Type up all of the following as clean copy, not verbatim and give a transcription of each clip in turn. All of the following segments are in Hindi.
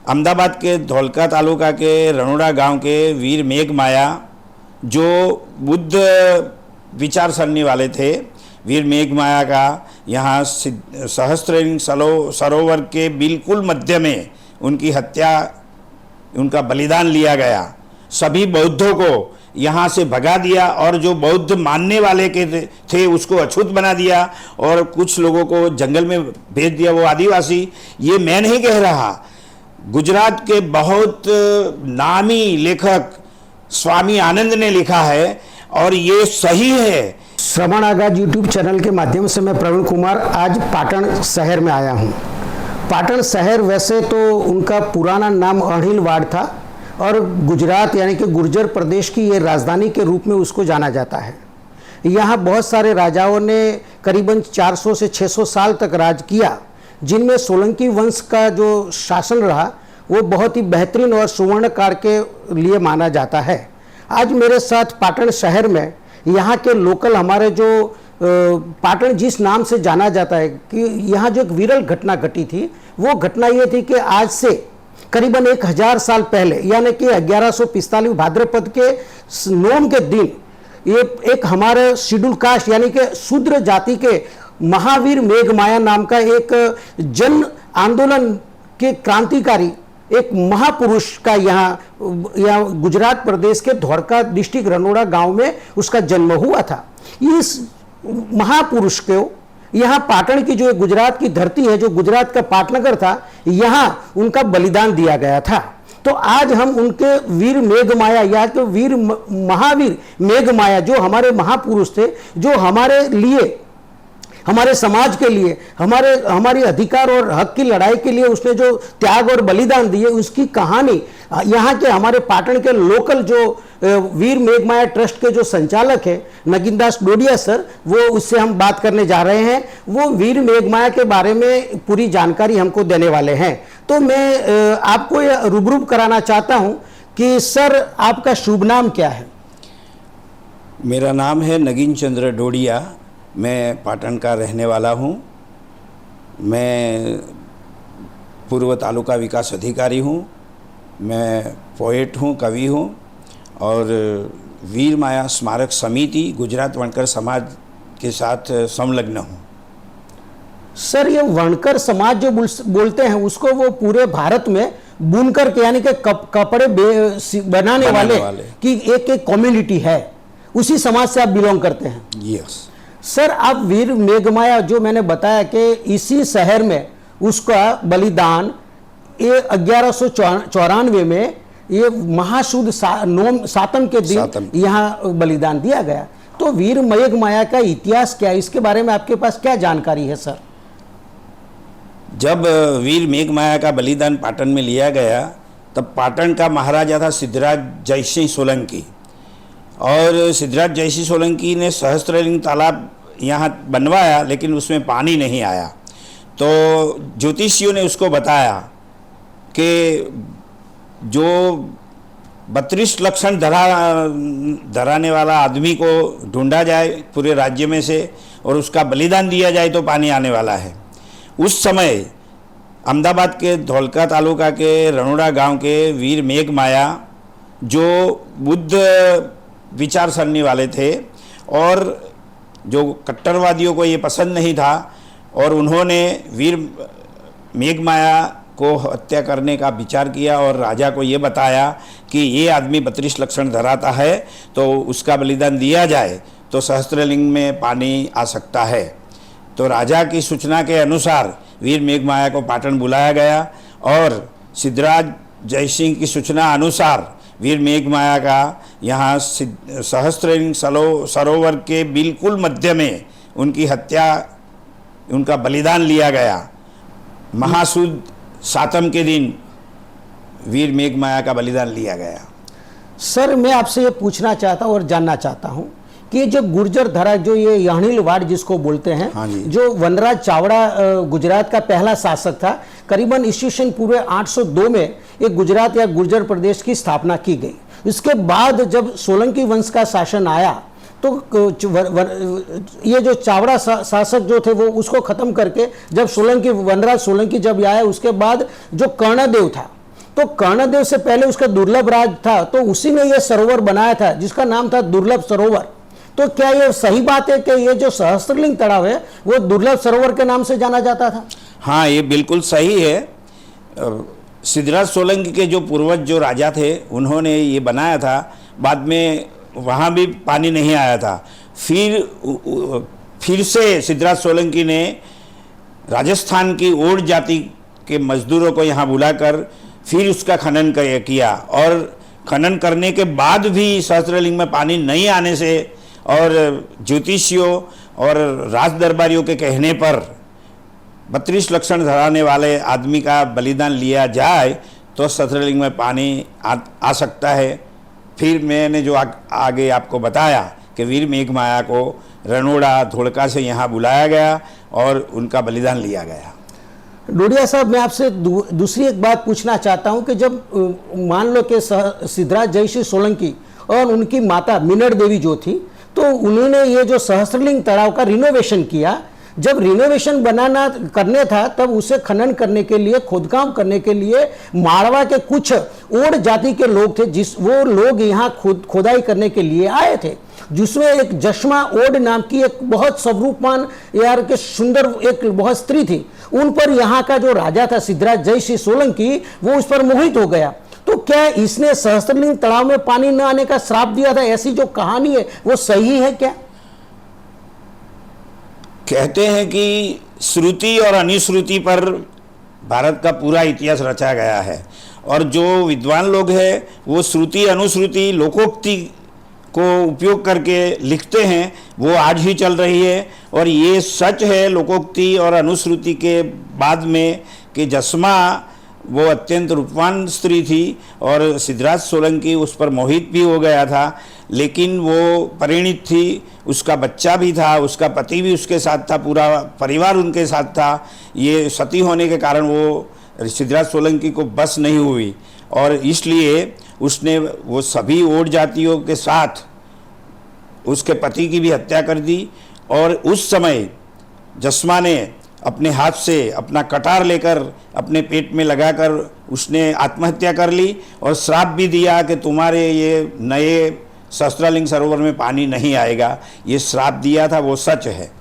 अहमदाबाद के धौलका तालुका के रणोड़ा गांव के वीर मेघमाया जो बुद्ध विचार सरणी वाले थे, वीर मेघमाया का यहाँ सहस्त्रलिंग सरोवर के बिल्कुल मध्य में उनकी हत्या, उनका बलिदान लिया गया। सभी बौद्धों को यहाँ से भगा दिया और जो बौद्ध मानने वाले के थे उसको अछूत बना दिया और कुछ लोगों को जंगल में भेज दिया, वो आदिवासी। ये मैं नहीं कह रहा, गुजरात के बहुत नामी लेखक स्वामी आनंद ने लिखा है और ये सही है। श्रवण आगाज यूट्यूब चैनल के माध्यम से मैं प्रवीण कुमार आज पाटन शहर में आया हूँ। पाटन शहर वैसे तो उनका पुराना नाम अणहिलवाड़ था और गुजरात यानी कि गुर्जर प्रदेश की ये राजधानी के रूप में उसको जाना जाता है। यहाँ बहुत सारे राजाओं ने करीबन 400 से 600 साल तक राज किया, जिनमें सोलंकी वंश का जो शासन रहा वो बहुत ही बेहतरीन और सुवर्ण काल के लिए माना जाता है। आज मेरे साथ पाटन शहर में यहाँ के लोकल हमारे जो पाटन जिस नाम से जाना जाता है कि यहाँ जो एक विरल घटना घटी थी, वो घटना ये थी कि आज से करीबन 1000 साल पहले यानी कि 1145 भाद्रपद के नोम के दिन ये एक हमारे शेड्यूल कास्ट यानी कि शूद्र जाति के महावीर मेघमाया नाम का एक जन आंदोलन के क्रांतिकारी एक महापुरुष का यहाँ गुजरात प्रदेश के धौलका डिस्ट्रिक्ट रणोड़ा गांव में उसका जन्म हुआ था। इस महापुरुष को यहाँ पाटन की जो गुजरात की धरती है, जो गुजरात का पाटनगर था, यहाँ उनका बलिदान दिया गया था। तो आज हम उनके वीर मेघमाया या तो वीर महावीर मेघमाया जो हमारे महापुरुष थे, जो हमारे लिए, हमारे समाज के लिए, हमारी अधिकार और हक की लड़ाई के लिए उसने जो त्याग और बलिदान दिए, उसकी कहानी यहाँ के हमारे पाटन के लोकल जो वीर मेघमाया ट्रस्ट के जो संचालक है नगिनदास डोडिया सर, वो उससे हम बात करने जा रहे हैं। वो वीर मेघमाया के बारे में पूरी जानकारी हमको देने वाले हैं। तो मैं आपको यह रूबरू कराना चाहता हूं कि सर आपका शुभ नाम क्या है? मेरा नाम है नगीन चंद्र डोडिया, मैं पाटन का रहने वाला हूँ। मैं पूर्व तालुका विकास अधिकारी हूँ, मैं पोएट हूँ, कवि हूँ और वीर माया स्मारक समिति गुजरात वणकर समाज के साथ संलग्न हूँ। सर ये वणकर समाज जो बोलते हैं उसको वो पूरे भारत में बुनकर के यानी कि कपड़े बनाने वाले की एक कम्युनिटी है, उसी समाज से आप बिलोंग करते हैं? Yes sir. आप वीर मेघमाया जो मैंने बताया कि इसी शहर में उसका बलिदान ये 1194 में ये महाशुद्ध नोम सातम के दिन यहाँ बलिदान दिया गया। तो वीर मेघमाया का इतिहास क्या है, इसके बारे में आपके पास क्या जानकारी है सर? जब वीर मेघमाया का बलिदान पाटन में लिया गया तब पाटन का महाराजा था सिद्धराज जयसिंह सोलंकी और सिद्धराज जयसिंह सोलंकी ने सहस्त्रलिंग तालाब यहाँ बनवाया, लेकिन उसमें पानी नहीं आया। तो ज्योतिषियों ने उसको बताया कि जो 32 लक्षण धराने वाला आदमी को ढूंढा जाए पूरे राज्य में से और उसका बलिदान दिया जाए तो पानी आने वाला है। उस समय अहमदाबाद के धौलका तालुका के रणोड़ा गांव के वीर मेघमाया जो बुद्ध विचार सरणी वाले थे और जो कट्टरवादियों को ये पसंद नहीं था और उन्होंने वीर मेघमाया को हत्या करने का विचार किया और राजा को ये बताया कि ये आदमी 32 लक्षण धराता है तो उसका बलिदान दिया जाए तो सहस्त्रलिंग में पानी आ सकता है। तो राजा की सूचना के अनुसार वीर मेघमाया को पाटन बुलाया गया और सिद्धराज जयसिंह की सूचना अनुसार वीर मेघमाया का यहाँ सहस्त्रलिंग सरोवर के बिल्कुल मध्य में उनकी हत्या, उनका बलिदान लिया गया। महाशुद्ध सातम के दिन वीर मेघमाया का बलिदान लिया गया। सर मैं आपसे ये पूछना चाहता हूँ और जानना चाहता हूँ कि जो गुर्जर धरा जो ये अणहिलवाड़ जिसको बोलते हैं, हाँ जो वनराज चावड़ा गुजरात का पहला शासक था, करीबन ईस्वीसन पूर्व 802 में एक गुजरात या गुर्जर प्रदेश की स्थापना की गई। इसके बाद जब सोलंकी वंश का शासन आया तो ये जो चावड़ा शासक जो थे वो उसको खत्म करके जब सोलंकी वनराज सोलंकी जब आया उसके बाद जो कर्णदेव था तो कर्णदेव से पहले उसका दुर्लभ राज था, तो उसी ने यह सरोवर बनाया था जिसका नाम था दुर्लभ सरोवर। तो क्या यह सही बात है कि ये जो सहस्त्रलिंग तालाब है वो दुर्लभ सरोवर के नाम से जाना जाता था? हाँ, ये बिल्कुल सही है। सिद्धराज सोलंकी के जो पूर्वज जो राजा थे उन्होंने ये बनाया था। बाद में वहाँ भी पानी नहीं आया था। फिर से सिद्धराज सोलंकी ने राजस्थान की ओड जाति के मजदूरों को यहाँ बुलाकर फिर उसका खनन किया, और खनन करने के बाद भी सहस्त्रलिंग में पानी नहीं आने से और ज्योतिषियों और राज दरबारियों के कहने पर 32 लक्षण धराने वाले आदमी का बलिदान लिया जाए तो सहस्त्रलिंग में पानी आ सकता है। फिर मैंने जो आगे आपको बताया कि वीर मेघमाया को रनोड़ा धोड़का से यहाँ बुलाया गया और उनका बलिदान लिया गया। डोडिया साहब, मैं आपसे दूसरी एक बात पूछना चाहता हूं कि जब मान लो कि सिद्धराज जयसिंह सोलंकी और उनकी माता मिनड़ देवी जो थी, तो उन्होंने ये जो सहस्त्रलिंग तालाब का रिनोवेशन किया। जब रिनोवेशन करने था तब उसे खनन करने के लिए, खोदकाम करने के लिए मारवा के कुछ ओड जाति के लोग थे, वो लोग यहाँ खोदाई करने के लिए आए थे, जिसमें एक जश्मा ओड नाम की एक बहुत स्वरूपमान यार के सुंदर एक बहुत स्त्री थी। उन पर यहाँ का जो राजा था सिद्धराज जयसिंह सोलंकी, वो उस पर मोहित हो गया। तो क्या इसने सहस्त्रलिंग तालाब में पानी न आने का श्राप दिया था? ऐसी जो कहानी है वो सही है क्या? कहते हैं कि श्रुति और अनुश्रुति पर भारत का पूरा इतिहास रचा गया है, और जो विद्वान लोग हैं वो श्रुति अनुश्रुति लोकोक्ति को उपयोग करके लिखते हैं, वो आज ही चल रही है। और ये सच है लोकोक्ति और अनुश्रुति के बाद में कि जस्मा वो अत्यंत रूपवान स्त्री थी और सिद्धराज सोलंकी उस पर मोहित भी हो गया था, लेकिन वो परिणित थी, उसका बच्चा भी था, उसका पति भी उसके साथ था, पूरा परिवार उनके साथ था। ये सती होने के कारण वो सिद्धराज सोलंकी को बस नहीं हुई, और इसलिए उसने वो सभी ओड जातियों के साथ उसके पति की भी हत्या कर दी। और उस समय जस्मा ने अपने हाथ से अपना कटार लेकर अपने पेट में लगाकर उसने आत्महत्या कर ली, और श्राप भी दिया कि तुम्हारे ये नए सहस्त्रलिंग सरोवर में पानी नहीं आएगा। ये श्राप दिया था, वो सच है।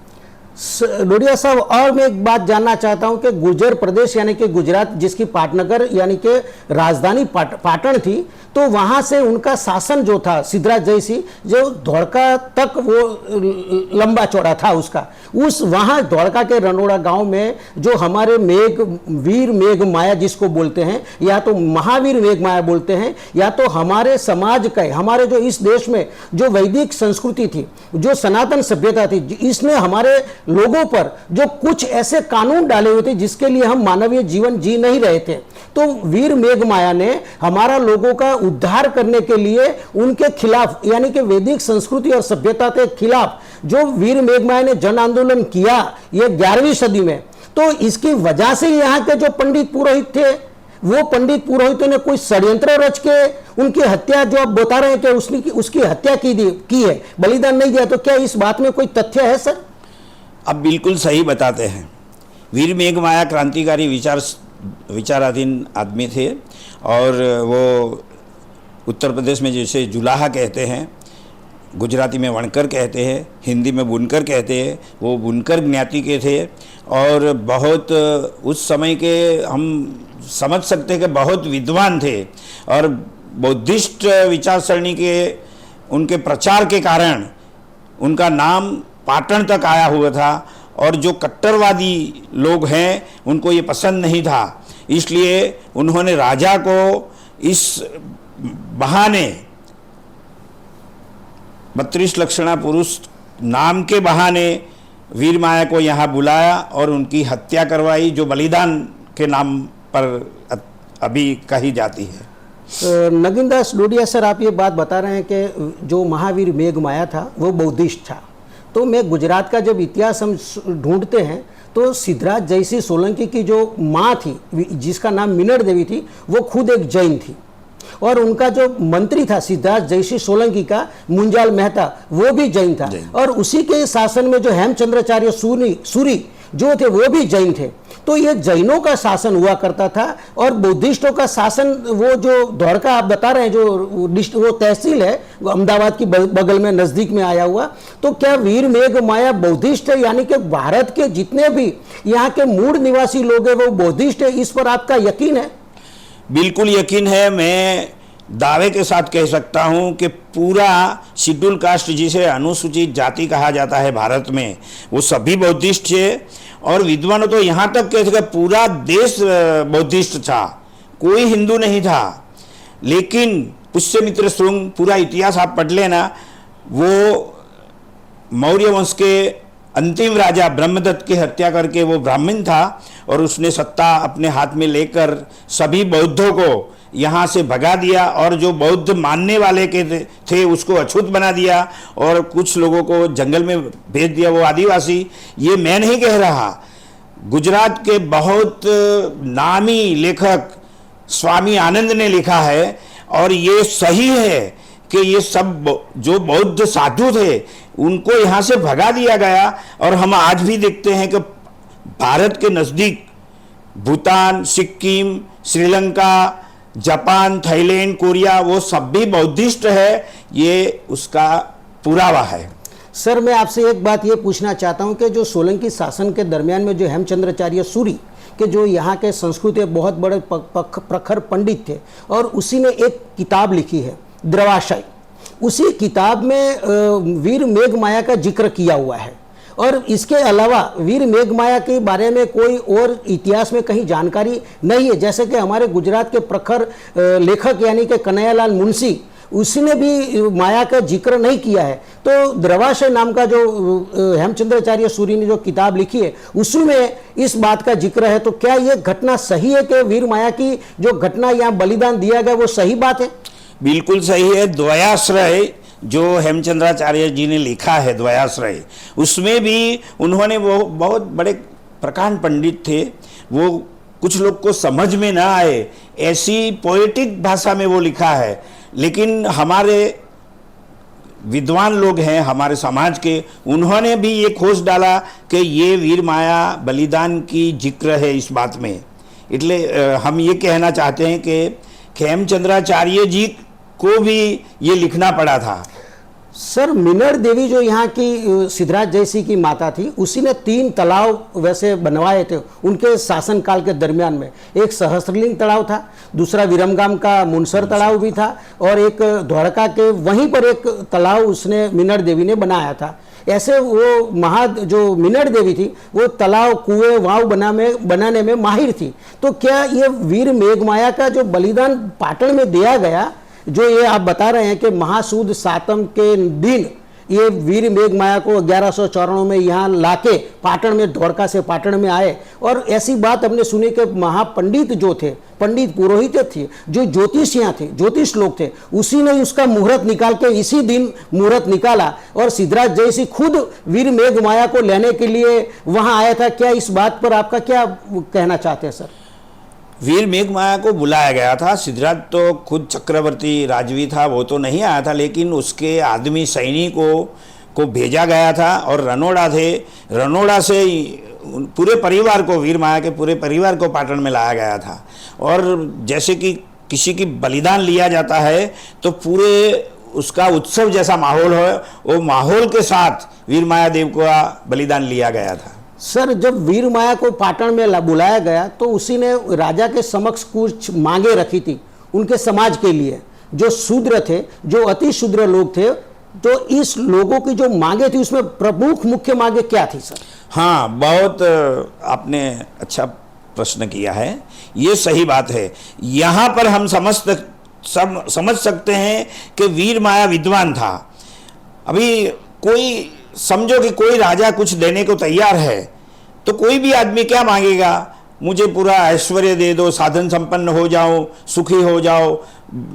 डोडिया साहब, और मैं एक बात जानना चाहता हूं कि गुर्जर प्रदेश यानी कि गुजरात, जिसकी पाटनगर यानी कि राजधानी पाटन थी, तो वहां से उनका शासन जो था सिद्धराज जयसिंह, जो धोड़का तक वो लंबा चौड़ा था उसका, उस वहां धोड़का के रनोड़ा गांव में जो हमारे वीर मेघ माया जिसको बोलते हैं, या तो महावीर मेघ माया बोलते हैं, या तो हमारे समाज का, हमारे जो इस देश में जो वैदिक संस्कृति थी, जो सनातन सभ्यता थी, इसने हमारे लोगों पर जो कुछ ऐसे कानून डाले हुए थे जिसके लिए हम मानवीय जीवन जी नहीं रहे थे, तो वीर मेघ माया ने हमारा लोगों का उद्धार करने के लिए उनके खिलाफ, यानी कि वैदिक संस्कृति और सभ्यता के खिलाफ जो वीर मेघ माया ने जन आंदोलन किया ये 11वीं सदी में, तो इसकी वजह से यहाँ के जो पंडित पुरोहित थे, वो पंडित पुरोहितों ने कोई षड्यंत्र रच के उनकी हत्या, जो आप बता रहे हैं कि उसकी हत्या की है, बलिदान नहीं दिया, तो क्या इस बात में कोई तथ्य है सर? अब बिल्कुल सही बताते हैं। वीर मेघ माया क्रांतिकारी विचाराधीन आदमी थे, और वो उत्तर प्रदेश में जैसे जुलाहा कहते हैं, गुजराती में वणकर कहते हैं, हिंदी में बुनकर कहते हैं, वो बुनकर ज्ञाति के थे। और बहुत उस समय के हम समझ सकते हैं कि बहुत विद्वान थे, और बौद्धिस्ट विचारसरणी के उनके प्रचार के कारण उनका नाम पाटन तक आया हुआ था, और जो कट्टरवादी लोग हैं उनको ये पसंद नहीं था, इसलिए उन्होंने राजा को इस बहाने 32 लक्षणा पुरुष नाम के बहाने वीर माया को यहाँ बुलाया और उनकी हत्या करवाई, जो बलिदान के नाम पर अभी कही जाती है। नगिनदास डोडिया सर, आप ये बात बता रहे हैं कि जो महावीर मेघ माया था वो बौद्धिस्ट था, तो मैं गुजरात का जब इतिहास हम ढूंढते हैं तो सिद्धराज जयसिंह सोलंकी की जो माँ थी जिसका नाम मिनड़ देवी थी, वो खुद एक जैन थी, और उनका जो मंत्री था सिद्धराज जयसिंह सोलंकी का मुंजाल मेहता, वो भी जैन था। और उसी के शासन में जो हेमचंद्राचार्य सूरी जो थे वो भी जैन थे। तो ये जैनों का शासन हुआ करता था और बुद्धिस्टों का शासन, वो जो द्वारका आप बता रहे हैं, जो वो तहसील है वो अहमदाबाद की बगल में नज़दीक में आया हुआ। तो क्या वीर मेघ माया बौद्धिस्ट है, यानी कि भारत के जितने भी यहाँ के मूल निवासी लोग हैं वो बौद्धिस्ट है, इस पर आपका यकीन है? बिल्कुल यकीन है। मैं दावे के साथ कह सकता हूं कि पूरा शेड्यूल कास्ट, जिसे अनुसूचित जाति कहा जाता है भारत में, वो सभी बौद्धिस्ट थे। और विद्वान तो यहाँ तक कहते कि पूरा देश बौद्धिस्ट था, कोई हिंदू नहीं था। लेकिन पुष्यमित्र शुंग, पूरा इतिहास आप पढ़ लेना, वो मौर्य वंश के अंतिम राजा ब्रह्मदत्त की हत्या करके वो ब्राह्मण था और उसने सत्ता अपने हाथ में लेकर सभी बौद्धों को यहाँ से भगा दिया और जो बौद्ध मानने वाले के थे उसको अछूत बना दिया और कुछ लोगों को जंगल में भेज दिया, वो आदिवासी। ये मैं नहीं कह रहा, गुजरात के बहुत नामी लेखक स्वामी आनंद ने लिखा है और ये सही है कि ये सब जो बौद्ध साधु थे उनको यहाँ से भगा दिया गया। और हम आज भी देखते हैं कि भारत के नज़दीक Bhutan, Sikkim, Sri Lanka, Japan, Thailand, Korea, वो सब भी बौद्धिस्ट है, ये उसका पुरावा है। सर, मैं आपसे एक बात ये पूछना चाहता हूँ कि जो सोलंकी शासन के दरमियान में जो हेमचंद्राचार्य सूरी के जो यहाँ के संस्कृत के बहुत बड़े प्रखर पंडित थे और उसी ने एक किताब लिखी है द्रवाशय। उसी किताब में वीर मेघ माया का जिक्र किया हुआ है और इसके अलावा वीर मेघ माया के बारे में कोई और इतिहास में कहीं जानकारी नहीं है। जैसे कि हमारे गुजरात के प्रखर लेखक यानी कि कन्हैयालाल मुंशी, उसने भी माया का जिक्र नहीं किया है। तो द्रवाशय नाम का जो हेमचंद्राचार्य सूरी ने जो किताब लिखी है उसमें इस बात का जिक्र है। तो क्या ये घटना सही है कि वीर माया की जो घटना यहाँ बलिदान दिया गया वो सही बात है? बिल्कुल सही है। द्वयाश्रय जो हेमचंद्राचार्य जी ने लिखा है, द्वयाश्रय, उसमें भी उन्होंने, वो बहुत बड़े प्रकांड पंडित थे, वो कुछ लोग को समझ में ना आए ऐसी पोएटिक भाषा में वो लिखा है। लेकिन हमारे विद्वान लोग हैं हमारे समाज के, उन्होंने भी ये खोज डाला कि ये वीर माया बलिदान की जिक्र है इस बात में। इसलिए हम ये कहना चाहते हैं कि हेमचंद्राचार्य जी को भी ये लिखना पड़ा था। सर, मिनर देवी जो यहाँ की सिद्धराज जयसिंह की माता थी, उसी ने 3 तालाब वैसे बनवाए थे उनके शासनकाल के दरमियान में। एक सहस्त्रलिंग तालाब था, दूसरा विरमगाम का मुनसर तालाब भी था और एक द्वारका के वहीं पर एक तालाब उसने मिनर देवी ने बनाया था। ऐसे वो जो मिनर देवी थी वो तालाब, कुएं, वाव बनाने में माहिर थी। तो क्या ये वीर मेघमाया का जो बलिदान पाटन में दिया गया, जो ये आप बता रहे हैं कि महासूद सातम के दिन ये वीर मेघ माया को 1194 में यहाँ लाके पाटन में, द्वारका से पाटन में आए, और ऐसी बात हमने सुनी कि महापंडित जो थे, पंडित पुरोहित थे, जो ज्योतिषियाँ थे, ज्योतिष लोग थे, उसी ने उसका मुहूर्त निकाल के इसी दिन मुहूर्त निकाला और सिद्धराज जयसिंह खुद वीर मेघ माया को लेने के लिए वहाँ आया था। क्या इस बात पर आपका क्या कहना चाहते हैं सर? वीर मेघ माया को बुलाया गया था। सिद्धराज तो खुद चक्रवर्ती राजवी था, वो तो नहीं आया था, लेकिन उसके आदमी सैनिकों को भेजा गया था और रनोड़ा थे, रनोड़ा से पूरे परिवार को, वीर माया के पूरे परिवार को पाटन में लाया गया था। और जैसे कि किसी की बलिदान लिया जाता है तो पूरे उसका उत्सव जैसा माहौल हो, वो माहौल के साथ वीर माया देव का बलिदान लिया गया था। सर, जब वीर माया को पाटन में बुलाया गया तो उसी ने राजा के समक्ष कुछ मांगे रखी थी उनके समाज के लिए, जो शूद्र थे, जो अति शूद्र लोग थे। तो इस लोगों की जो मांगे थी उसमें प्रमुख मुख्य मांगे क्या थी सर? हाँ, बहुत आपने अच्छा प्रश्न किया है, ये सही बात है। यहाँ पर हम समझ सकते हैं कि वीर माया विद्वान था। अभी कोई समझो कि कोई राजा कुछ देने को तैयार है तो कोई भी आदमी क्या मांगेगा, मुझे पूरा ऐश्वर्य दे दो, साधन संपन्न हो जाओ, सुखी हो जाओ,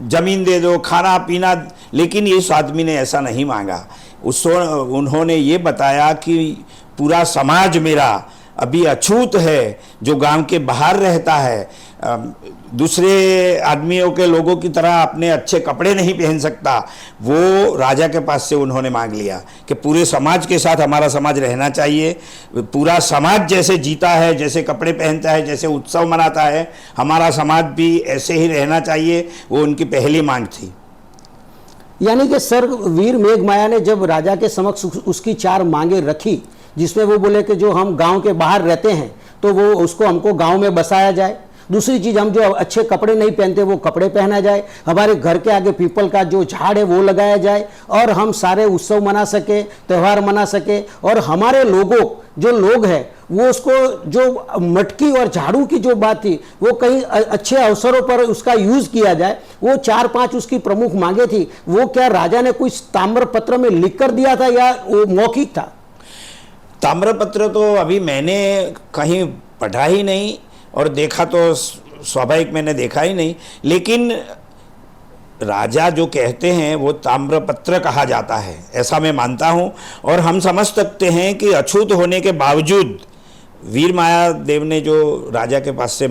जमीन दे दो, खाना पीना। लेकिन इस आदमी ने ऐसा नहीं मांगा। उन्होंने ये बताया कि पूरा समाज मेरा अभी अछूत है, जो गांव के बाहर रहता है, दूसरे आदमियों के लोगों की तरह अपने अच्छे कपड़े नहीं पहन सकता, वो राजा के पास से उन्होंने मांग लिया कि पूरे समाज के साथ हमारा समाज रहना चाहिए, पूरा समाज जैसे जीता है, जैसे कपड़े पहनता है, जैसे उत्सव मनाता है, हमारा समाज भी ऐसे ही रहना चाहिए। वो उनकी पहली मांग थी। यानी कि सर वीर मेघमाया ने जब राजा के समक्ष उसकी 4 मांगे रखी, जिसमें वो बोले कि जो हम गांव के बाहर रहते हैं तो वो उसको हमको गांव में बसाया जाए, दूसरी चीज़ हम जो अच्छे कपड़े नहीं पहनते वो कपड़े पहना जाए, हमारे घर के आगे पीपल का जो झाड़ है वो लगाया जाए, और हम सारे उत्सव मना सके, त्यौहार मना सके, और हमारे लोगों जो लोग हैं वो उसको जो मटकी और झाड़ू की जो बात थी वो कहीं अच्छे अवसरों पर उसका यूज किया जाए। वो 4-5 उसकी प्रमुख मांगे थी। वो क्या राजा ने कुछ ताम्रपत्र में लिख कर दिया था या वो मौखिक था? ताम्रपत्र तो अभी मैंने कहीं पढ़ा ही नहीं और देखा तो स्वाभाविक मैंने देखा ही नहीं, लेकिन राजा जो कहते हैं वो ताम्रपत्र कहा जाता है, ऐसा मैं मानता हूँ। और हम समझ सकते हैं कि अछूत होने के बावजूद वीर मायादेव ने जो राजा के पास से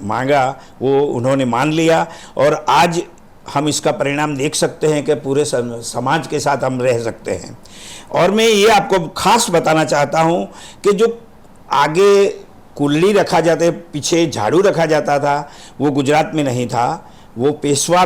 मांगा वो उन्होंने मान लिया, और आज हम इसका परिणाम देख सकते हैं कि पूरे समाज के साथ हम रह सकते हैं। और मैं ये आपको खास बताना चाहता हूँ कि जो आगे कुल्ली रखा जाता है, पीछे झाड़ू रखा जाता था, वो गुजरात में नहीं था, वो पेशवा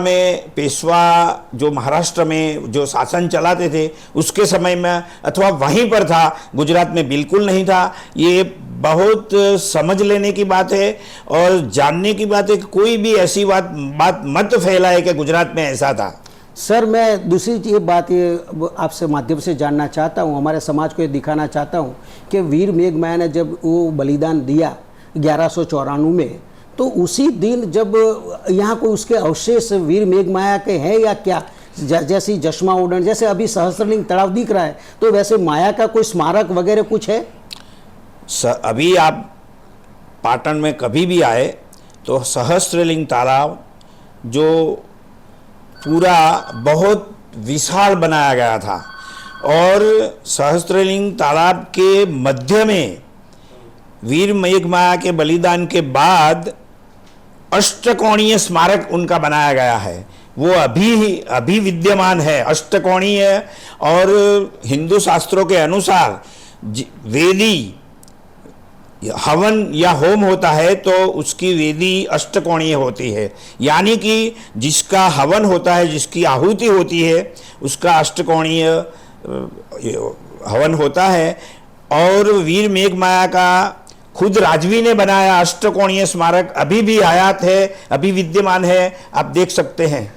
जो महाराष्ट्र में जो शासन चलाते थे उसके समय में अथवा वहीं पर था, गुजरात में बिल्कुल नहीं था। ये बहुत समझ लेने की बात है और जानने की बात है कि कोई भी ऐसी बात मत फैलाए कि गुजरात में ऐसा था। सर मैं दूसरी ये बात ये आपसे माध्यम से जानना चाहता हूँ, हमारे समाज को ये दिखाना चाहता हूँ कि वीर मेघमाया ने जब वो बलिदान दिया 1194 में, तो उसी दिन जब यहाँ कोई उसके अवशेष वीर मेघमाया के हैं या क्या, जैसी जश्मा उड़न, जैसे अभी सहस्त्रलिंग तालाब दिख रहा है, तो वैसे माया का कोई स्मारक वगैरह कुछ है? अभी आप पाटन में कभी भी आए तो सहस्त्रलिंग तालाब जो पूरा बहुत विशाल बनाया गया था, और सहस्त्रलिंग तालाब के मध्य में वीर मेघमाया के बलिदान के बाद अष्टकोणीय स्मारक उनका बनाया गया है। वो अभी विद्यमान है, अष्टकोणीय, और हिंदू शास्त्रों के अनुसार वेदी हवन या होम होता है तो उसकी वेदी अष्टकोणीय होती है, यानी कि जिसका हवन होता है, जिसकी आहुति होती है, उसका अष्टकोणीय हवन होता है। और वीर मेघमाया का खुद राजवी ने बनाया अष्टकोणीय स्मारक अभी भी हयात है, अभी विद्यमान है, आप देख सकते हैं।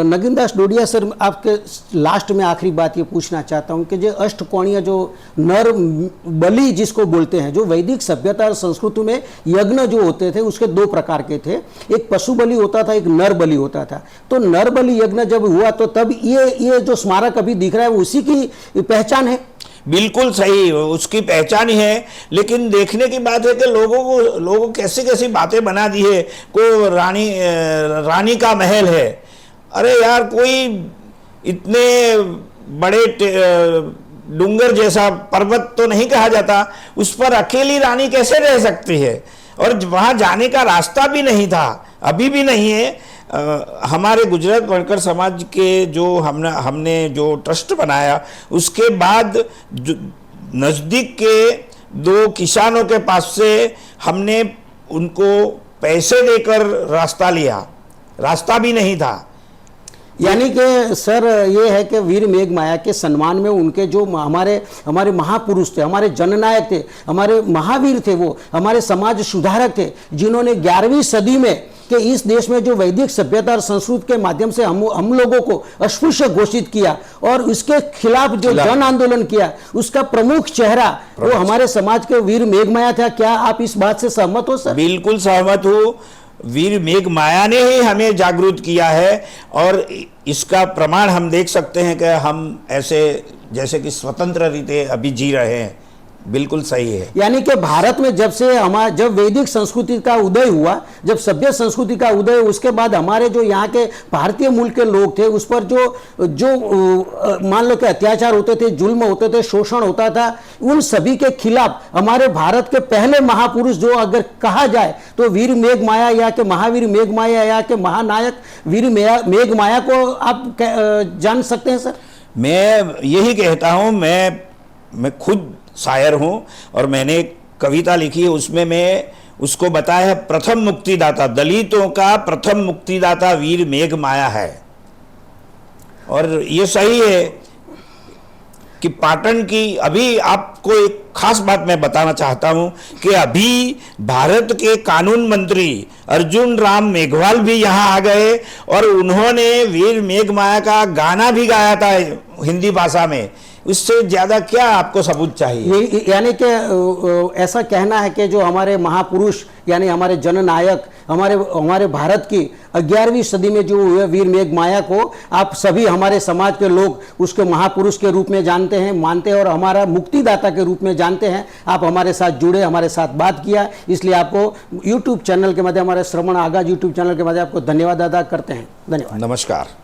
नगीन दास डोडिया सर, आपके लास्ट में आखिरी बात ये पूछना चाहता हूँ कि जो अष्टकोणीय जो नर बलि जिसको बोलते हैं, जो वैदिक सभ्यता और संस्कृति में यज्ञ जो होते थे उसके 2 प्रकार के थे, एक पशु बलि होता था, एक नर बलि होता था। तो नर बलि यज्ञ जब हुआ तो तब ये जो स्मारक अभी दिख रहा है उसी की पहचान है? बिल्कुल सही, उसकी पहचान ही है। लेकिन देखने की बात है कि लोगों कैसी कैसी बातें बना दी है। कोई रानी का महल है, अरे यार कोई इतने बड़े डूंगर जैसा पर्वत तो नहीं कहा जाता, उस पर अकेली रानी कैसे रह सकती है? और वहाँ जाने का रास्ता भी नहीं था, अभी भी नहीं है। हमारे गुजरात वर्कर समाज के जो हमने जो ट्रस्ट बनाया उसके बाद नज़दीक के 2 किसानों के पास से हमने उनको पैसे देकर रास्ता लिया, रास्ता भी नहीं था। यानी कि सर ये है कि वीर मेघमाया के सम्मान में उनके जो हमारे महापुरुष थे, हमारे जननायक थे, हमारे महावीर थे, वो हमारे समाज सुधारक थे, जिन्होंने 11वीं सदी में कि इस देश में जो वैदिक सभ्यता और संस्कृति के माध्यम से हम लोगों को अस्पृश्य घोषित किया और उसके खिलाफ जो जन आंदोलन किया, उसका प्रमुख चेहरा वो हमारे समाज के वीर मेघमाया था। क्या आप इस बात से सहमत हो सर? बिल्कुल सहमत हूँ। वीर मेघमाया ने ही हमें जागरूक किया है, और इसका प्रमाण हम देख सकते हैं कि हम ऐसे जैसे कि स्वतंत्र रीते अभी जी रहे हैं। बिल्कुल सही है। यानी कि भारत में जब वैदिक संस्कृति का उदय हुआ, जब सभ्य संस्कृति का उदय, उसके बाद हमारे जो यहाँ के भारतीय मूल के लोग थे उस पर जो मान लो कि अत्याचार होते थे, जुल्म होते थे, शोषण होता था, उन सभी के खिलाफ हमारे भारत के पहले महापुरुष जो अगर कहा जाए तो वीर मेघमाया या के महावीर मेघमाया या के महानायक वीर मेघमाया को आप जान सकते हैं सर? मैं यही कहता हूँ, मैं खुद शायर हूँ और मैंने एक कविता लिखी है, उसमें मैं उसको बताया है, प्रथम मुक्तिदाता, दलितों का प्रथम मुक्तिदाता वीर मेघमाया है। और ये सही है कि पाटन की, अभी आपको एक खास बात मैं बताना चाहता हूं कि अभी भारत के कानून मंत्री अर्जुन राम मेघवाल भी यहां आ गए और उन्होंने वीर मेघमाया का गाना भी गाया था हिंदी भाषा में। उससे ज्यादा क्या आपको सबूत चाहिए? यानी कि ऐसा कहना है कि जो हमारे महापुरुष यानी हमारे जननायक हमारे भारत की 11वीं सदी में जो हुए वीर मेघमाया को आप सभी हमारे समाज के लोग उसके महापुरुष के रूप में जानते हैं, मानते हैं और हमारा मुक्तिदाता के रूप में जानते हैं। आप हमारे साथ जुड़े, हमारे साथ बात किया, इसलिए आपको यूट्यूब चैनल के माध्यम, हमारे श्रवण आगाज यूट्यूब चैनल के माध्यम आपको धन्यवाद अदा करते हैं। धन्यवाद। नमस्कार।